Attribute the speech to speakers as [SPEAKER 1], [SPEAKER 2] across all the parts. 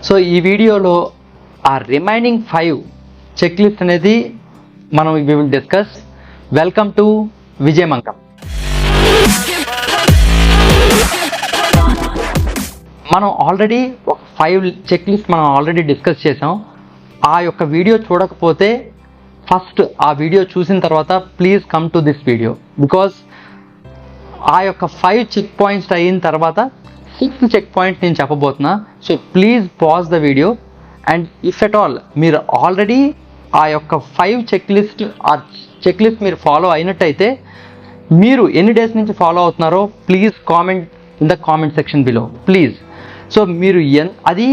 [SPEAKER 1] So ఈ వీడియోలో ఆ రిమైనింగ్ 5 చెక్ లిస్ట్ అనేది మనం we will discuss. Welcome to విజయమంకం. మనం ఆల్రెడీ ఒక 5 చెక్ లిస్ట్ మనం ఆల్రెడీ డిస్కస్ చేసాం. ఆ యొక్క వీడియో చూడకపోతే ఫస్ట్ ఆ వీడియో చూసిన తర్వాత please come to this video, because ఆ యొక్క 5 చెక్ పాయింట్స్ అయిన తర్వాత 6th చెక్ పాయింట్ నేను చెప్పబోతున్నా. So please pause the video. And if at all మీరు ఆల్రెడీ ఆ యొక్క 5 చెక్ లిస్ట్ మీరు ఫాలో అయినట్టయితే, మీరు ఎన్ని డేస్ నుంచి ఫాలో అవుతున్నారో please comment in the comment section below please. So మీరు అది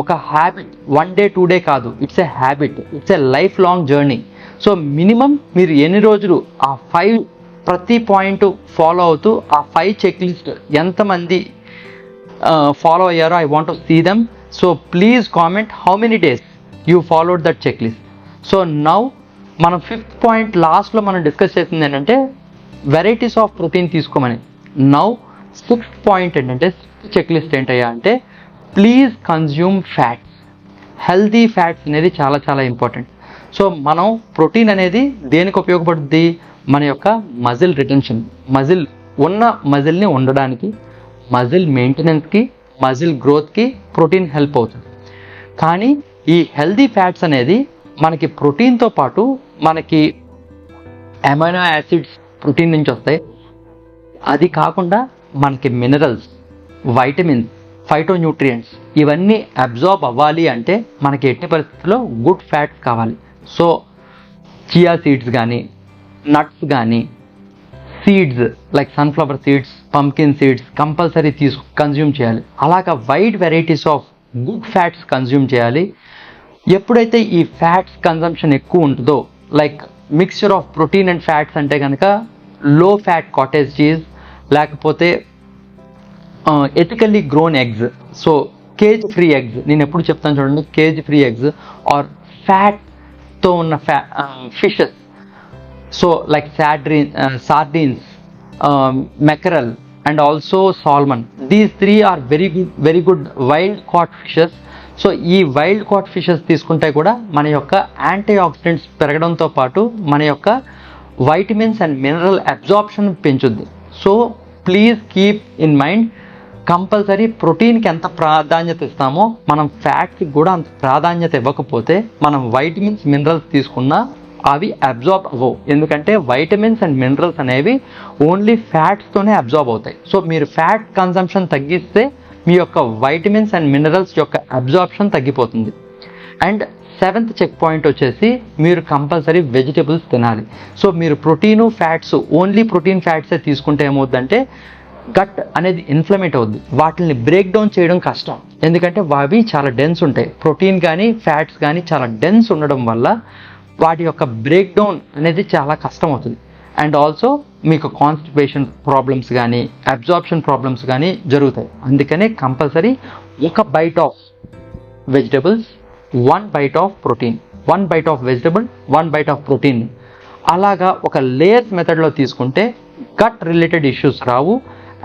[SPEAKER 1] ఒక హ్యాబిట్, 1 day 2 day కాదు, it's a habit, it's a life long journey. So minimum మీరు ఎన్ని రోజులు ఆ 5 ప్రతి పాయింట్ ఫాలో అవుతూ ఆ 5 చెక్ లిస్ట్ ఎంతమంది ఫాలో అయ్యారో I want to see them. So please comment how many days you followed that check list. So now మనం 5th పాయింట్ లాస్ట్లో మనం డిస్కస్ చేసింది ఏంటంటే వెరైటీస్ ఆఫ్ ప్రోటీన్ తీసుకోమని. నౌ 6th పాయింట్ ఏంటంటే, చెక్ లిస్ట్ ఏంటయ్యా అంటే please consume fats. Healthy fats అనేది చాలా చాలా ఇంపార్టెంట్. సో మనం ప్రోటీన్ అనేది దేనికి ఉపయోగపడుతుంది? మన యొక్క మజిల్ రిటెన్షన్, మజిల్ని ఉండడానికి, మజిల్ మెయింటెనెన్స్కి, మజిల్ గ్రోత్కి ప్రోటీన్ హెల్ప్ అవుతుంది. కానీ ఈ హెల్దీ ఫ్యాట్స్ అనేది మనకి ప్రోటీన్తో పాటు మనకి అమైనో యాసిడ్స్ ప్రోటీన్ నుంచి వస్తాయి. అది కాకుండా మనకి మినరల్స్, వైటమిన్స్, ఫైటోన్యూట్రియంట్స్ ఇవన్నీ అబ్జార్బ్ అవ్వాలి అంటే మనకి ఎట్టి పరిస్థితుల్లో గుడ్ ఫ్యాట్స్ కావాలి. సో చియా సీడ్స్ కానీ, నట్స్ కానీ, seeds like sunflower seeds, pumpkin seeds compulsory consume చేయాలి. అలాగా wide varieties of good fats consume చేయాలి. ఎప్పుడైతే ఈ ఫ్యాట్స్ కన్జంప్షన్ ఎక్కువ ఉంటుందో, like mixture of protein and fats అంటే కనుక లో ఫ్యాట్ కాటేజ్ చీజ్, లేకపోతే ethically grown eggs, so cage free eggs, నేను ఎప్పుడు చెప్తాను చూడండి, కేజ్ ఫ్రీ ఎగ్స్ ఆర్ ఫ్యాట్తో ఉన్న fishes, so like sardines, mackerel and also salmon. These 3 are very good wild caught fishes. So ఈ wild cot fishes తీసుకుంటే కూడా మన యొక్క యాంటీ ఆక్సిడెంట్స్ పెరగడంతో పాటు మన యొక్క వైటమిన్స్ అండ్ మినరల్ అబ్జార్ప్షన్ పెంచుద్ది. So please keep in mind, compulsory ప్రోటీన్కి ఎంత ప్రాధాన్యత ఇస్తామో మనం ఫ్యాట్స్కి కూడా అంత ప్రాధాన్యత ఇవ్వకపోతే మనం వైటమిన్స్, మినరల్స్ తీసుకున్నా అవి అబ్జార్బ్ అవ్వవు. ఎందుకంటే వైటమిన్స్ అండ్ మినరల్స్ అనేవి ఓన్లీ ఫ్యాట్స్తోనే అబ్జార్బ్ అవుతాయి. సో మీరు ఫ్యాట్ కన్సంప్షన్ తగ్గిస్తే మీ యొక్క వైటమిన్స్ అండ్ మినరల్స్ యొక్క అబ్జార్ప్షన్ తగ్గిపోతుంది. అండ్ 7th చెక్ పాయింట్ వచ్చేసి మీరు కంపల్సరీ వెజిటబుల్స్ తినాలి. సో మీరు ప్రోటీను, ఫ్యాట్స్, ఓన్లీ ప్రోటీన్ ఫ్యాట్సే తీసుకుంటే ఏమవుతుందంటే గట్ అనేది ఇన్ఫ్లమేట్ అవుద్ది. వాటిని బ్రేక్ డౌన్ చేయడం కష్టం, ఎందుకంటే అవి చాలా డెన్స్ ఉంటాయి. ప్రోటీన్ కానీ ఫ్యాట్స్ కానీ చాలా డెన్స్ ఉండడం వల్ల వాటి యొక్క బ్రేక్ డౌన్ అనేది చాలా కష్టం అవుతుంది. అండ్ ఆల్సో మీకు కాన్స్టిపేషన్ ప్రాబ్లమ్స్ కానీ, అబ్జార్ప్షన్ ప్రాబ్లమ్స్ కానీ జరుగుతాయి. అందుకనే కంపల్సరీ ఒక bite of vegetables, 1 bite of protein, 1 bite of vegetable, 1 bite of protein. అలాగా ఒక లేయర్స్ మెథడ్లో తీసుకుంటే గట్ రిలేటెడ్ ఇష్యూస్ రావు.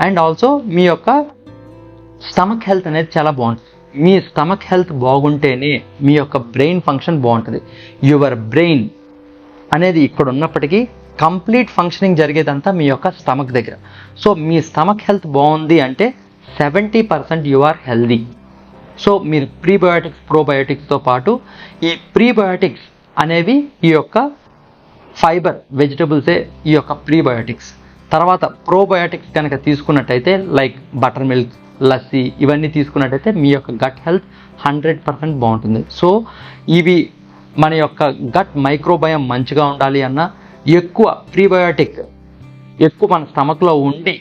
[SPEAKER 1] అండ్ ఆల్సో మీ యొక్క స్టమక్ హెల్త్ అనేది చాలా బాగుంటుంది. మీ స్టమక్ హెల్త్ బాగుంటేనే మీ యొక్క బ్రెయిన్ ఫంక్షన్ బాగుంటుంది. యువర్ బ్రెయిన్ అనేది ఇక్కడ ఉన్నప్పటికీ కంప్లీట్ ఫంక్షనింగ్ జరిగేదంతా మీ యొక్క స్టమక్ దగ్గర. సో మీ స్టమక్ హెల్త్ బాగుంది అంటే 70% యు ఆర్ హెల్దీ. సో మీరు ప్రీబయోటిక్స్, ప్రోబయోటిక్స్తో పాటు ఈ ప్రీబయోటిక్స్ అనేవి ఈ యొక్క ఫైబర్ వెజిటబుల్సే ఈ యొక్క ప్రీబయోటిక్స్. తర్వాత ప్రోబయోటిక్స్ కనుక తీసుకున్నట్టయితే లైక్ బటర్ మిల్క్, లస్సీ ఇవన్నీ తీసుకున్నట్టయితే మీ యొక్క గట్ హెల్త్ 100% బాగుంటుంది. సో ఇవి మన యొక్క గట్ మైక్రోబయం మంచిగా ఉండాలి అన్న ఎక్కువ ప్రీబయోటిక్ ఎక్కువ మన స్టమక్లో ఉండి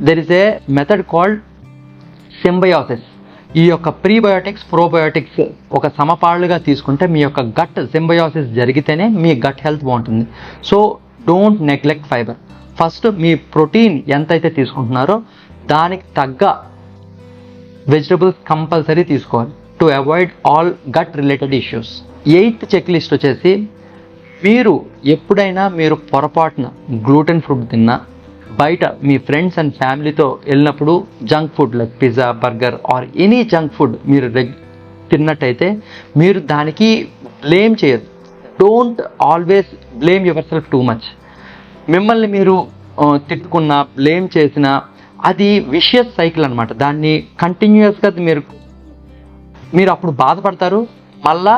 [SPEAKER 1] there is a method called symbiosis. ఈ యొక్క ప్రీబయోటిక్స్, ప్రోబయోటిక్స్ ఒక సమపాళ్ళుగా తీసుకుంటే మీ యొక్క గట్ సింబయోసిస్ జరిగితేనే మీ గట్ హెల్త్ బాగుంటుంది. So don't neglect fibre. First మీ ప్రోటీన్ ఎంతైతే తీసుకుంటున్నారో దానికి తగ్గ వెజిటబుల్స్ కంపల్సరీ తీసుకోవాలి to avoid all gut related issues. 8th check list వచ్చేసి, మీరు ఎప్పుడైనా పొరపాటున గ్లూటెన్ ఫుడ్ తిన్నా, బయట మీ ఫ్రెండ్స్ అండ్ ఫ్యామిలీతో వెళ్ళినప్పుడు junk food like pizza, burger or any junk food మీరు తిన్నట్టయితే మీరు దానికి బ్లేమ్ చేయదు. Don't always blame your self too much. మిమ్మల్ని మీరు తిట్టుకున్నా, బ్లేమ్ చేసినా అది విషియస్ సైకిల్ అనమాట. దాన్ని కంటిన్యూస్గా మీరు అప్పుడు బాధపడతారు, మళ్ళా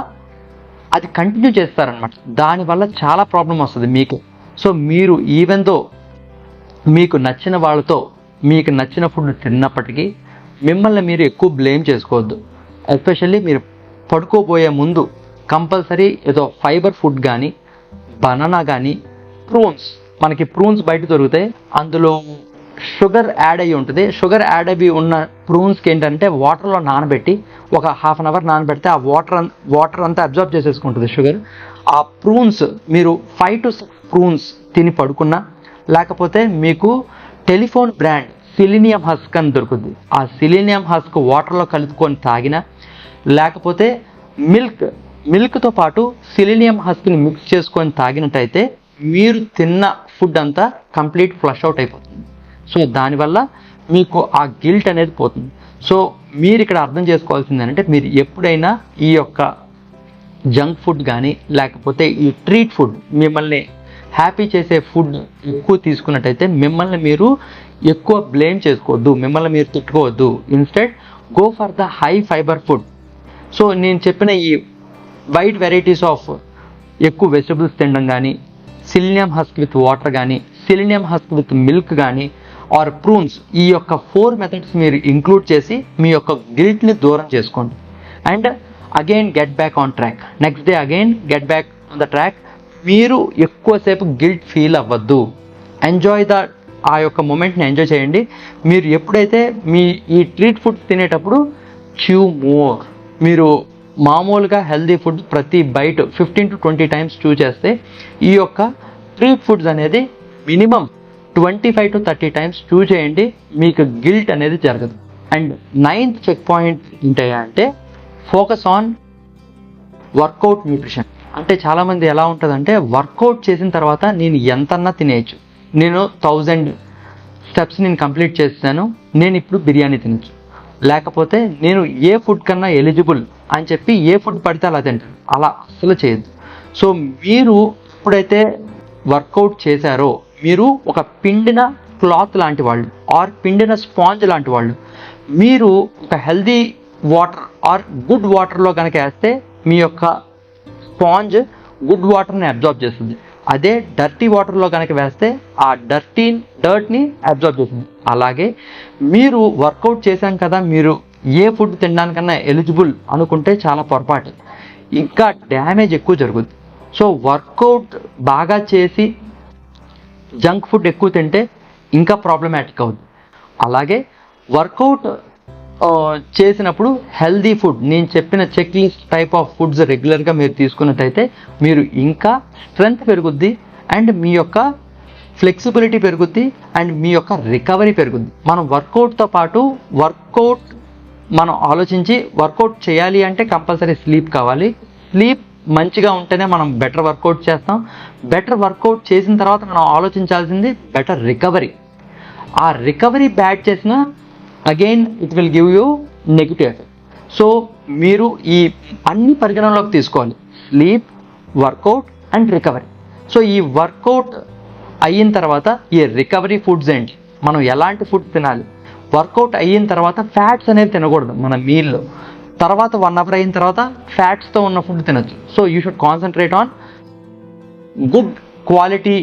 [SPEAKER 1] అది కంటిన్యూ చేస్తారనమాట. దానివల్ల చాలా ప్రాబ్లం వస్తుంది మీకు. సో మీరు ఈవెన్ దో మీకు నచ్చిన వాళ్ళతో మీకు నచ్చిన ఫుడ్ తిన్నప్పటికీ మిమ్మల్ని మీరు ఎక్కువ బ్లేమ్ చేసుకోవద్దు. ఎస్పెషల్లీ మీరు పడుకోబోయే ముందు కంపల్సరీ ఏదో ఫైబర్ ఫుడ్ కానీ, బనానా కానీ, ప్రూన్స్, మనకి ప్రూన్స్ బయట దొరుకుతాయి, అందులో షుగర్ యాడ్ అయ్యి ఉంటుంది. షుగర్ యాడ్ అయ్యి ఉన్న ప్రూన్స్కి ఏంటంటే వాటర్లో నానబెట్టి ఒక హాఫ్ అన్ అవర్ నానబెడితే ఆ వాటర్ అంతా అబ్జర్వ్ చేసేసుకుంటుంది షుగర్. ఆ ప్రూన్స్ మీరు 5 to 6 ప్రూన్స్ తిని పడుకున్నా, లేకపోతే మీకు టెలిఫోన్ బ్రాండ్ సిలీనియం హస్క్ అని దొరుకుతుంది, ఆ సిలీనియం హస్క్ వాటర్లో కలుపుకొని తాగినా, లేకపోతే మిల్క్తో పాటు సిలీనియం హస్క్ని మిక్స్ చేసుకొని తాగినట్టయితే మీరు తిన్న ఫుడ్ అంతా కంప్లీట్ ఫ్లష్ అవుట్ అయిపోతుంది. సో దానివల్ల మీకు ఆ గిల్ట్ అనేది పోతుంది. సో మీరు ఇక్కడ అర్థం చేసుకోవాల్సింది ఏంటంటే, మీరు ఎప్పుడైనా ఈ యొక్క జంక్ ఫుడ్ కానీ లేకపోతే ఈ ట్రీట్ ఫుడ్, మిమ్మల్ని హ్యాపీ చేసే ఫుడ్ ఎక్కువ తీసుకున్నట్టయితే మిమ్మల్ని మీరు ఎక్కువ బ్లేమ్ చేసుకోవద్దు, మిమ్మల్ని మీరు తిట్టుకోవద్దు. Instead go for the high fibre food. So నేను చెప్పిన ఈ వైడ్ వెరైటీస్ ఆఫ్ ఎక్కువ వెజిటబుల్స్ తినడం కానీ, సిలీనియం హస్క్ విత్ వాటర్ కానీ, సిలీనియం హస్క్ విత్ మిల్క్ కానీ ఆర్ ప్రూన్స్, ఈ యొక్క 4 మెథడ్స్ మీరు ఇంక్లూడ్ చేసి మీ యొక్క గిల్ట్ని దూరం చేసుకోండి. And again get back on track. Next day again get back on the track. మీరు ఎక్కువసేపు గిల్ట్ ఫీల్ అవ్వద్దు. ఎంజాయ్ ఆ యొక్క మూమెంట్ని ఎంజాయ్ చేయండి. మీరు ఎప్పుడైతే ఈ ట్రీట్ ఫుడ్ తినేటప్పుడు చ్యూ మోర్. మీరు మామూలుగా హెల్దీ ఫుడ్ ప్రతి బైట్ 15 to 20 times చూ చేస్తే ఈ యొక్క ట్రీట్ ఫుడ్స్ అనేది మినిమం 25 to 30 times చూ చేయండి, మీకు గిల్ట్ అనేది జరగదు. అండ్ 9th చెక్ పాయింట్ ఏంటంటే ఫోకస్ ఆన్ వర్కౌట్ న్యూట్రిషన్. అంటే చాలామంది ఎలా ఉంటుందంటే, వర్కౌట్ చేసిన తర్వాత నేను ఎంతన్నా తినేయచ్చు, నేను 1000 steps నేను కంప్లీట్ చేస్తాను, నేను ఇప్పుడు బిర్యానీ తినచ్చు, లేకపోతే నేను ఏ ఫుడ్ కన్నా ఎలిజిబుల్ అని చెప్పి ఏ ఫుడ్ పడితే అలా తింటారు. అలా అసలు చేయొద్దు. సో మీరు ఎప్పుడైతే వర్కౌట్ చేశారో మీరు ఒక పిండిన క్లాత్ లాంటి వాళ్ళు ఆర్ పిండిన స్పాంజ్ లాంటి వాళ్ళు. మీరు ఒక హెల్దీ వాటర్ ఆర్ గుడ్ వాటర్లో కనుక వేస్తే మీ యొక్క స్పాంజ్ గుడ్ వాటర్ని అబ్జార్బ్ చేస్తుంది. అదే డర్టీ వాటర్లో కనుక వేస్తే ఆ డర్ట్ని అబ్జార్బ్ చేస్తుంది. అలాగే మీరు వర్కౌట్ చేశాం కదా, మీరు ఏ ఫుడ్ తినడానికన్నా ఎలిజిబుల్ అనుకుంటే చాలా పొరపాటు, ఇంకా డ్యామేజ్ ఎక్కువ జరుగుతుంది. సో వర్కౌట్ బాగా చేసి జంక్ ఫుడ్ ఎక్కువ తింటే ఇంకా ప్రాబ్లమాటిక్ అవుతుంది. అలాగే వర్కౌట్ చేసినప్పుడు హెల్దీ ఫుడ్, నేను చెప్పిన check list type of foods రెగ్యులర్గా మీరు తీసుకున్నట్టయితే మీరు ఇంకా స్ట్రెంగ్త్ పెరుగుద్ది అండ్ మీ యొక్క ఫ్లెక్సిబిలిటీ పెరుగుద్ది అండ్ మీ యొక్క రికవరీ పెరుగుద్ది. మనం వర్కౌట్తో పాటు మనం ఆలోచించి వర్కౌట్ చేయాలి అంటే కంపల్సరీ స్లీప్ కావాలి. స్లీప్ మంచిగా ఉంటేనే మనం బెటర్ వర్కౌట్ చేస్తాం. బెటర్ వర్కౌట్ చేసిన తర్వాత మనం ఆలోచించాల్సింది బెటర్ రికవరీ. ఆ రికవరీ బ్యాడ్ చేసిన again it will give you negative effect. So మీరు ఈ అన్ని పరిగణనలోకి తీసుకోవాలి, sleep, workout and recovery. So ఈ వర్కౌట్ అయిన తర్వాత ఈ రికవరీ ఫుడ్స్ ఏంటి, మనం ఎలాంటి ఫుడ్ తినాలి, వర్కౌట్ అయిన తర్వాత ఫ్యాట్స్ అనేవి తినకూడదు మన మీల్లో, తర్వాత 1 hour అయిన తర్వాత ఫ్యాట్స్తో ఉన్న ఫుడ్ తినచ్చు. So you should concentrate on good quality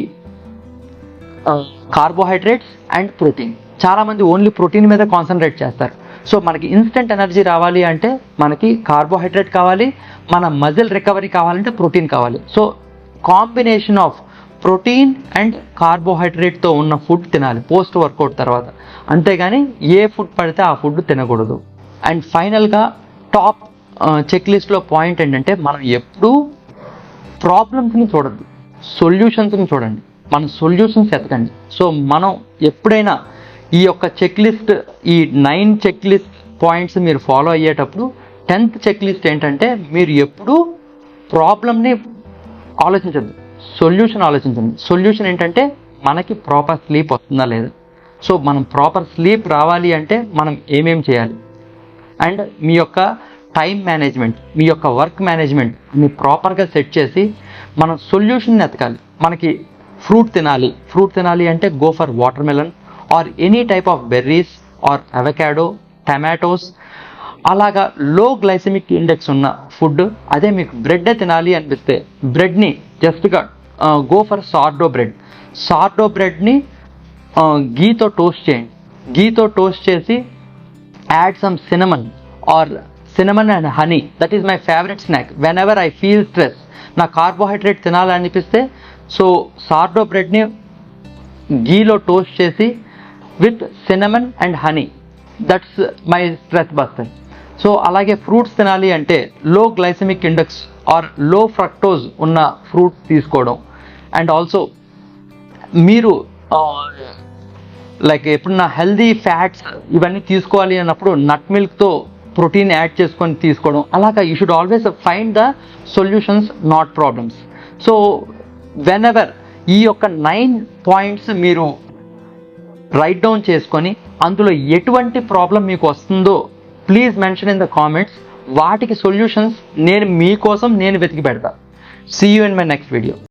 [SPEAKER 1] carbohydrates and protein. చాలామంది ఓన్లీ ప్రోటీన్ మీద కాన్సన్ట్రేట్ చేస్తారు. సో మనకి ఇన్స్టెంట్ ఎనర్జీ రావాలి అంటే మనకి కార్బోహైడ్రేట్ కావాలి, మన మజిల్ రికవరీ కావాలంటే ప్రోటీన్ కావాలి. So combination of protein and కార్బోహైడ్రేట్తో ఉన్న ఫుడ్ తినాలి పోస్ట్ వర్కౌట్ తర్వాత, అంతేగాని ఏ ఫుడ్ పడితే ఆ ఫుడ్ తినకూడదు. అండ్ ఫైనల్గా టాప్ చెక్ లిస్ట్లో పాయింట్ ఏంటంటే, మనం ఎప్పుడూ ప్రాబ్లమ్స్ని చూడద్దు, సొల్యూషన్స్ని చూడండి, మన సొల్యూషన్స్ ఎతకండి. సో మనం ఎప్పుడైనా ఈ యొక్క చెక్ లిస్ట్, ఈ 9 చెక్ లిస్ట్ పాయింట్స్ మీరు ఫాలో అయ్యేటప్పుడు 10th చెక్ లిస్ట్ ఏంటంటే, మీరు ఎప్పుడూ ప్రాబ్లమ్ని ఆలోచించద్దు, సొల్యూషన్ ఆలోచించండి. సొల్యూషన్ ఏంటంటే మనకి ప్రాపర్ స్లీప్ వస్తుందా లేదా. సో మనం ప్రాపర్ స్లీప్ రావాలి అంటే మనం ఏమేం చేయాలి, అండ్ మీ యొక్క టైం మేనేజ్మెంట్, మీ యొక్క వర్క్ మేనేజ్మెంట్ మీ ప్రాపర్గా సెట్ చేసి మనం సొల్యూషన్ ఎతకాలి. మనకి ఫ్రూట్ తినాలి అంటే go for watermelon or any type of berries or avocado, tomatoes, అలాగా లో గ్లైసెమిక్ ఇండెక్స్ ఉన్న ఫుడ్. అదే మీకు బ్రెడ్ తినాలి అనిపిస్తే బ్రెడ్ని జస్ట్గా గో ఫర్ సార్డో బ్రెడ్ని గీతో టోస్ట్ చేయండి. గీతో టోస్ట్ చేసి add some cinnamon and honey. That is my favorite snack. Whenever I feel stress, నా carbohydrate తినాలనిపిస్తే సో సార్డో బ్రెడ్ని గీలో టోస్ట్ చేసి with cinnamon and honey, that's my stress buster. So అలాగే fruits తినాలి అంటే లో glycemic index are లో fructose ఉన్న fruits తీసుకోవడం. అండ్ ఆల్సో మీరు లైక్ ఎప్పుడన్నా హెల్దీ ఫ్యాట్స్ ఇవన్నీ తీసుకోవాలి అన్నప్పుడు నట్ మిల్క్తో ప్రోటీన్ యాడ్ చేసుకొని తీసుకోవడం. అలాగా you should always find the solutions, not problems. So whenever ఈ యొక్క 9 పాయింట్స్ మీరు రైట్ డౌన్ చేసుకొని అందులో ఎటువంటి ప్రాబ్లం మీకు వస్తుందో please mention in the comments. వాటికి సొల్యూషన్స్ నేను మీకోసం వెతికి పెడతా. See you in my next video.